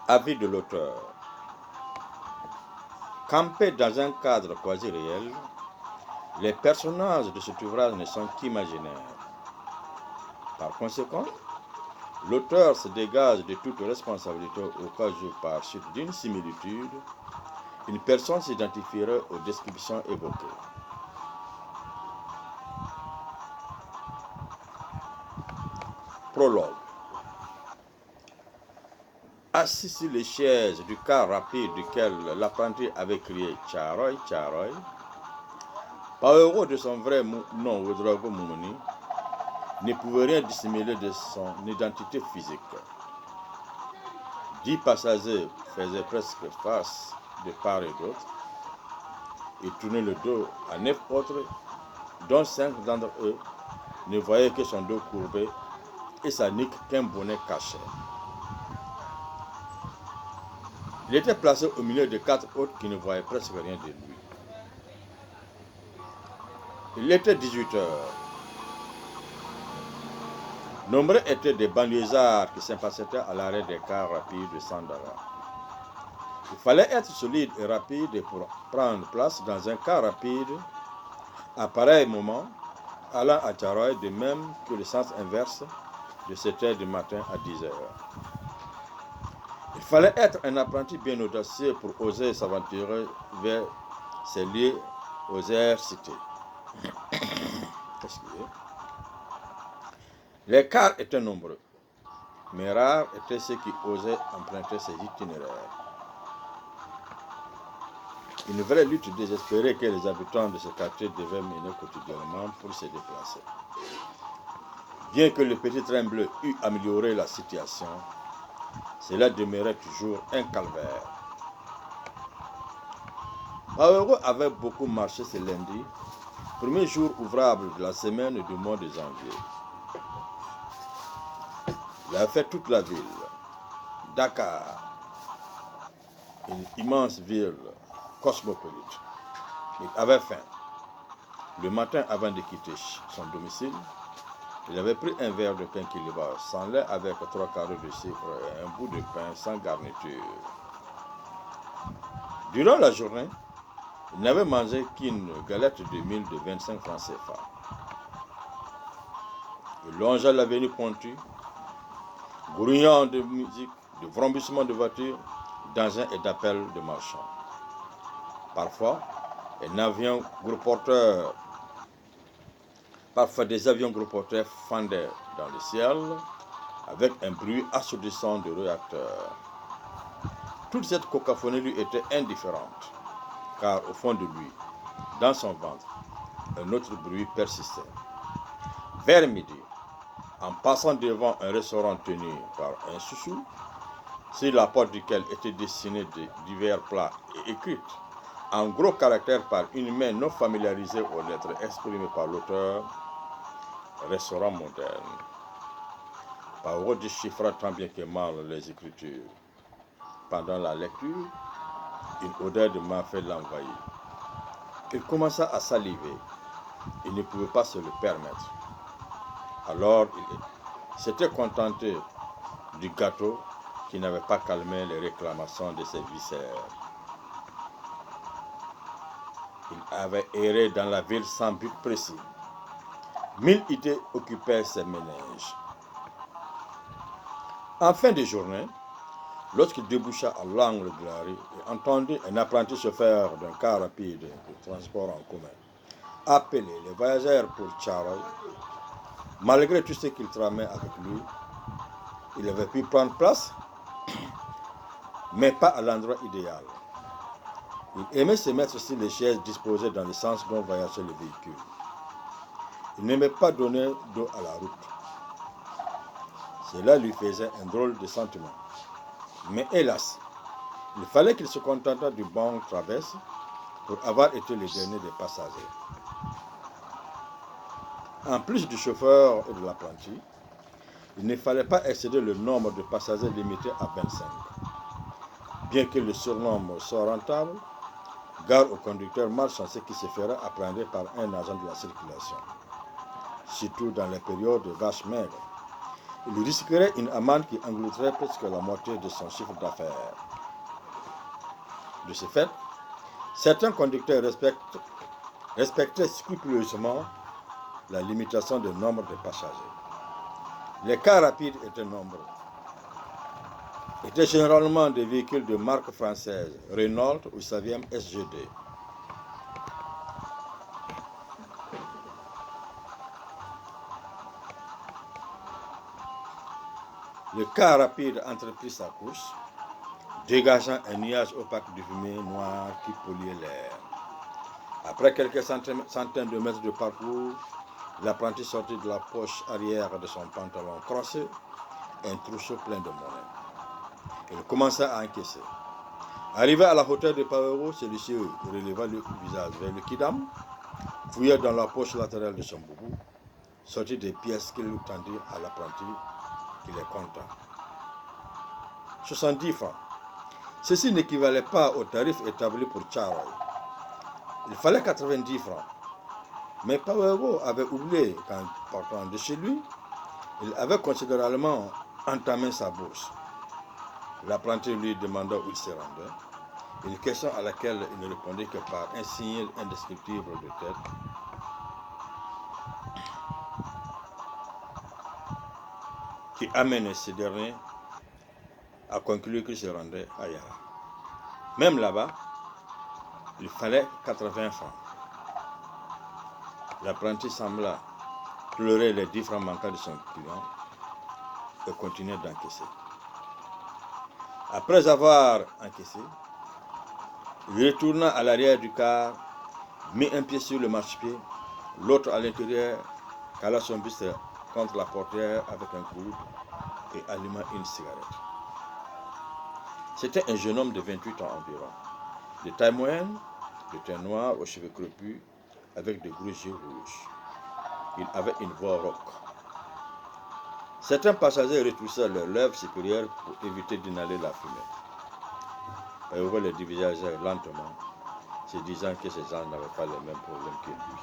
Avis de l'auteur. Campés dans un cadre quasi réel, les personnages de cet ouvrage ne sont qu'imaginaires. Par conséquent, l'auteur se dégage de toute responsabilité au cas où, par suite d'une similitude, une personne s'identifierait aux descriptions évoquées. Prologue. Assis sur les chaises du car rapide duquel l'apprenti avait crié Tcharoy, Tcharoy, Paoro de son vrai nom, Ouedraogo Moumouni, ne pouvait rien dissimuler de son identité physique. 10 passagers faisaient presque face de part et d'autre et tournaient le dos à 9 autres, dont 5 d'entre eux ne voyaient que son dos courbé et sa nuque qu'un bonnet cachait. Il était placé au milieu de 4 autres qui ne voyaient presque rien de lui. Il était 18 heures. Nombreux étaient des banlieusards qui s'impatientaient à l'arrêt des cars rapides de Sandara. Il fallait être solide et rapide pour prendre place dans un car rapide à pareil moment, allant à Tcharoy de même que le sens inverse de 7 heures du matin à 10 heures. Il fallait être un apprenti bien audacieux pour oser s'aventurer vers ces lieux aux airs cités. Les cars étaient nombreux, mais rares étaient ceux qui osaient emprunter ces itinéraires. Une vraie lutte désespérée que les habitants de ce quartier devaient mener quotidiennement pour se déplacer. Bien que le petit train bleu eût amélioré la situation, cela demeurait toujours un calvaire. Paoro avait beaucoup marché ce lundi, premier jour ouvrable de la semaine du mois de janvier. Il a fait toute la ville. Dakar, une immense ville cosmopolite. Il avait faim. Le matin, avant de quitter son domicile, il avait pris un verre de pain Kiliba sans lait avec 3 carreaux de sucre et un bout de pain sans garniture. Durant la journée, il n'avait mangé qu'une galette de mil de 25 francs CFA. Il longea l'avenue Pontue, grouillant de musique, de vrombissement de voitures, d'engins et d'appels de marchands. Parfois, des avions gros porteurs fendaient dans le ciel avec un bruit assourdissant de réacteurs. Toute cette cacophonie lui était indifférente, car au fond de lui, dans son ventre, un autre bruit persistait. Vers midi, en passant devant un restaurant tenu par un chouchou, sur la porte duquel étaient dessinés divers plats et écrites en gros caractères par une main non familiarisée aux lettres exprimées par l'auteur, restaurant moderne. Paoro déchiffra tant bien que mal les écritures. Pendant la lecture, une odeur de mafé l'envahit. Il commença à saliver. Il ne pouvait pas se le permettre. Alors, il s'était contenté du gâteau qui n'avait pas calmé les réclamations de ses viscères. Il avait erré dans la ville sans but précis. 1000 idées occupaient ses méninges. En fin de journée, lorsqu'il déboucha à l'angle de la rue et entendit un apprenti chauffeur d'un car rapide de transport en commun appeler les voyageurs pour Tcharoy, malgré tout ce qu'il tramait avec lui, il avait pu prendre place, mais pas à l'endroit idéal. Il aimait se mettre sur les chaises disposées dans le sens dont voyageait le véhicule. Il n'aimait pas donner dos à la route. Cela lui faisait un drôle de sentiment. Mais hélas, il fallait qu'il se contentât du banc traverse pour avoir été le dernier des passagers. En plus du chauffeur et de l'apprenti, il ne fallait pas excéder le nombre de passagers limité à 25. Bien que le surnombre soit rentable, gare au conducteur malchanceux qui se fera apprendre par un agent de la circulation, surtout dans les périodes de vaches maigres, il risquerait une amende qui engloutirait presque la moitié de son chiffre d'affaires. De ce fait, certains conducteurs respectaient scrupuleusement la limitation du nombre de passagers. Les cars rapides étaient nombreux. Étaient généralement des véhicules de marque française, Renault ou Saviem SGD. Le car rapide entreprit sa course, dégageant un nuage opaque de fumée noire qui polluait l'air. Après quelques centaines de mètres de parcours, l'apprenti sortit de la poche arrière de son pantalon crossé un trousseau plein de monnaie. Il commença à encaisser. Arrivé à la hauteur de Pawero, celui-ci releva le visage vers le kidam, fouilla dans la poche latérale de son boubou, sortit des pièces qu'il tendit à l'apprenti, qui les compta. 70 francs. Ceci n'équivalait pas au tarif établi pour Tcharoy. Il fallait 90 francs. Mais Pawero avait oublié qu'en partant de chez lui, il avait considérablement entamé sa bourse. L'apprenti lui demanda où il se rendait, une question à laquelle il ne répondait que par un signe indescriptible de tête. Qui amenait ce dernier à conclure qu'il se rendait à Yara. Même là-bas, il fallait 80 francs. L'apprenti sembla pleurer les 10 francs manquants de son client et continuait d'encaisser. Après avoir encaissé, il retourna à l'arrière du car, mit un pied sur le marchepied, l'autre à l'intérieur, cala son buste contre la portière avec un coude et alluma une cigarette. C'était un jeune homme de 28 ans environ, de taille moyenne, de teint noir aux cheveux crépus, avec de gros yeux rouges. Il avait une voix rauque. Certains passagers retroussaient leurs lèvres supérieures pour éviter d'inhaler la fumée. Pawero les dévisageait lentement, se disant que ces gens n'avaient pas les mêmes problèmes que lui.